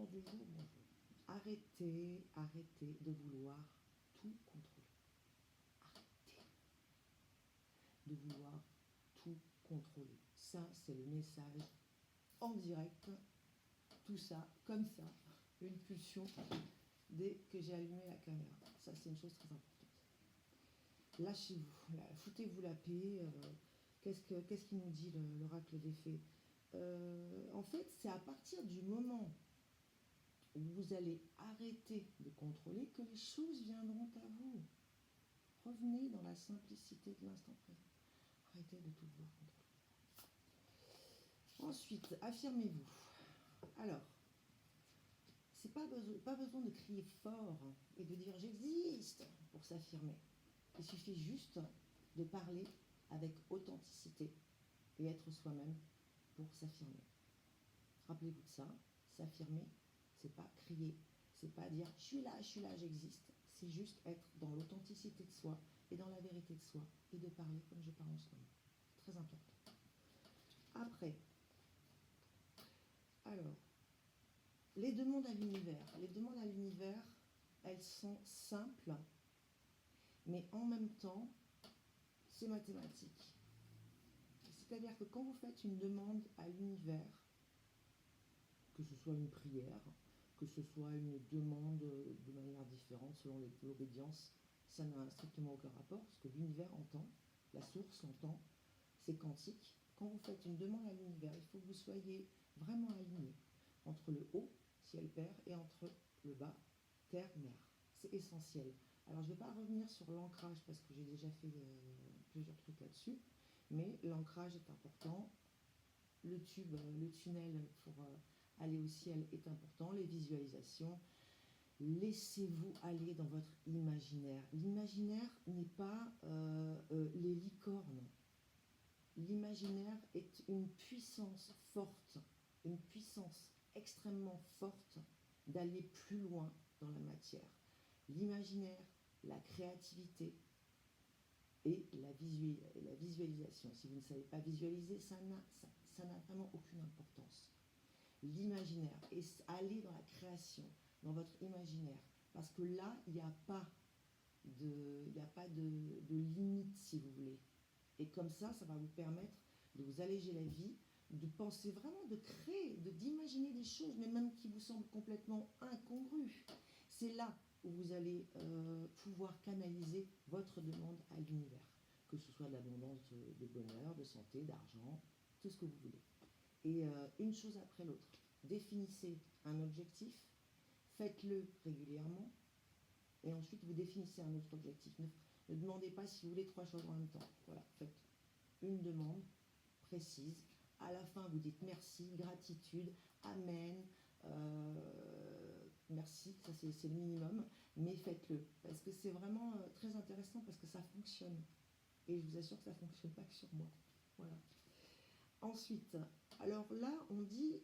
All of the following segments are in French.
l'ordre du jour, bonjour. Arrêtez de vouloir tout contrôler. Arrêtez de vouloir tout contrôler. Ça, c'est le message en direct. Tout ça, comme ça, une pulsion dès que j'ai allumé la caméra. Ça, c'est une chose très importante. Lâchez-vous, foutez-vous la paix. Qu'est-ce qu'il nous dit l'oracle des fées? En fait, c'est à partir du moment où vous allez arrêter de contrôler que les choses viendront à vous. Revenez dans la simplicité de l'instant présent. Arrêtez de tout vouloir contrôler. Ensuite, affirmez-vous. Alors, c'est pas besoin de crier fort et de dire j'existe pour s'affirmer. Il suffit juste de parler avec authenticité et être soi-même pour s'affirmer. Rappelez-vous de ça, s'affirmer, c'est pas crier, c'est pas dire je suis là, j'existe. C'est juste être dans l'authenticité de soi et dans la vérité de soi et de parler comme je parle en ce moment. C'est très important. Après, alors, les demandes à l'univers. Les demandes à l'univers, elles sont simples, mais en même temps, c'est mathématique. C'est-à-dire que quand vous faites une demande à l'univers, que ce soit une prière, que ce soit une demande de manière différente selon l'obédience, ça n'a strictement aucun rapport, parce que l'univers entend, la source entend, c'est quantique. Quand vous faites une demande à l'univers, il faut que vous soyez vraiment aligné entre le haut, ciel père, et entre le bas, terre, mer. C'est essentiel. Alors je ne vais pas revenir sur l'ancrage, parce que j'ai déjà fait plusieurs trucs là-dessus, mais l'ancrage est important. Le tunnel pour aller au ciel est important, les visualisations. Laissez-vous aller dans votre imaginaire. L'imaginaire n'est pas les licornes. L'imaginaire est une puissance forte, une puissance extrêmement forte d'aller plus loin dans la matière. L'imaginaire, la créativité et la visualisation. Si vous ne savez pas visualiser, ça n'a vraiment aucune importance. L'imaginaire, et aller dans la création, dans votre imaginaire, parce que là, il n'y a pas de limite, si vous voulez. Et comme ça, ça va vous permettre de vous alléger la vie, de penser vraiment, de créer, d'imaginer des choses, mais même qui vous semblent complètement incongrues. C'est là où vous allez pouvoir canaliser votre demande à l'univers, que ce soit de l'abondance de bonheur, de santé, d'argent, tout ce que vous voulez. Et une chose après l'autre. Définissez un objectif, faites-le régulièrement, et ensuite vous définissez un autre objectif. Ne demandez pas si vous voulez 3 choses en même temps. Voilà, faites une demande précise. À la fin, vous dites merci, gratitude, amen, merci, ça c'est le minimum, mais faites-le. Parce que c'est vraiment très intéressant, parce que ça fonctionne. Et je vous assure que ça ne fonctionne pas que sur moi. Voilà. Ensuite, alors là, on dit,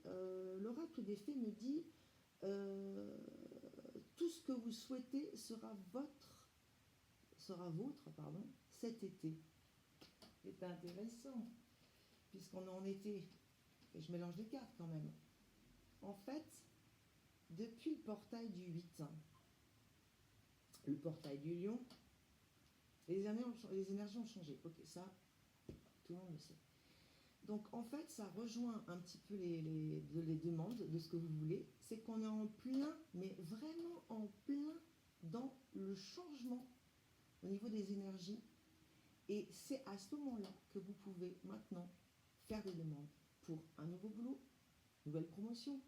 l'oracle des fées me dit, tout ce que vous souhaitez sera vôtre cet été. C'est intéressant, puisqu'on est en été, et je mélange les cartes quand même. En fait, depuis le portail du 8, le portail du lion, les énergies ont changé. Ok, ça, tout le monde le sait. Donc en fait, ça rejoint un petit peu les demandes de ce que vous voulez. C'est qu'on est en plein, mais vraiment en plein dans le changement au niveau des énergies. Et c'est à ce moment-là que vous pouvez maintenant faire des demandes pour un nouveau boulot, nouvelle promotion,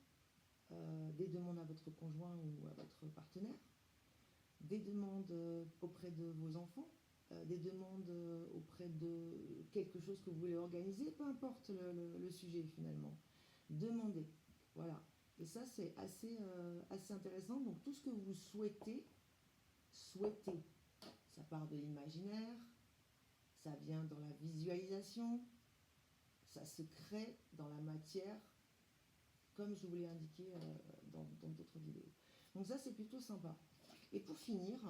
des demandes à votre conjoint ou à votre partenaire, des demandes auprès de vos enfants, des demandes auprès de quelque chose que vous voulez organiser, peu importe le sujet finalement. Demandez, voilà. Et ça, c'est assez intéressant. Donc tout ce que vous souhaitez, ça part de l'imaginaire, ça vient dans la visualisation, ça se crée dans la matière, comme je vous l'ai indiqué dans d'autres vidéos. Donc ça, c'est plutôt sympa. Et pour finir,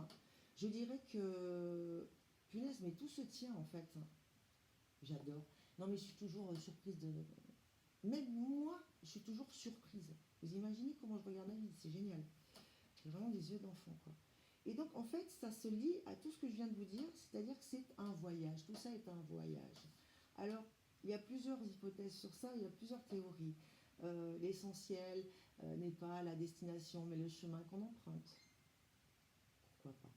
je dirais que, punaise, mais tout se tient en fait. J'adore. Non mais je suis toujours surprise de... Même moi, je suis toujours surprise. Vous imaginez comment je regarde la vie, c'est génial. J'ai vraiment des yeux d'enfant, quoi. Et donc, en fait, ça se lie à tout ce que je viens de vous dire, c'est-à-dire que c'est un voyage. Tout ça est un voyage. Alors, il y a plusieurs hypothèses sur ça, il y a plusieurs théories. L'essentiel n'est pas la destination, mais le chemin qu'on emprunte. Pourquoi pas?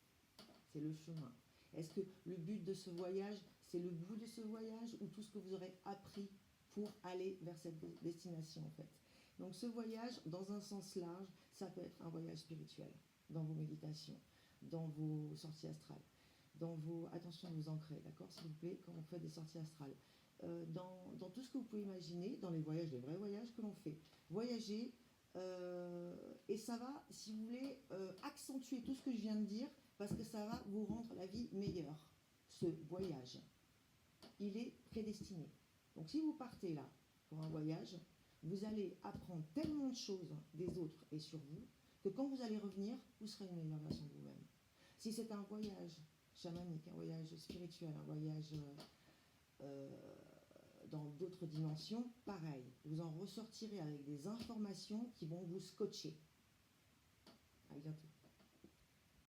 C'est le chemin. Est-ce que le but de ce voyage, c'est le bout de ce voyage ou tout ce que vous aurez appris pour aller vers cette destination, en fait? Donc, ce voyage, dans un sens large, ça peut être un voyage spirituel, dans vos méditations, dans vos sorties astrales, dans vos... Attention à vous ancrer, d'accord, s'il vous plaît, quand on fait des sorties astrales. Dans tout ce que vous pouvez imaginer, dans les voyages, les vrais voyages que l'on fait. Voyager, et ça va, si vous voulez, accentuer tout ce que je viens de dire, parce que ça va vous rendre la vie meilleure. Ce voyage, il est prédestiné. Donc si vous partez là pour un voyage, vous allez apprendre tellement de choses des autres et sur vous, que quand vous allez revenir, vous serez une meilleure version de vous-même. Si c'est un voyage chamanique, un voyage spirituel, un voyage dans d'autres dimensions, pareil, vous en ressortirez avec des informations qui vont vous scotcher. À bientôt.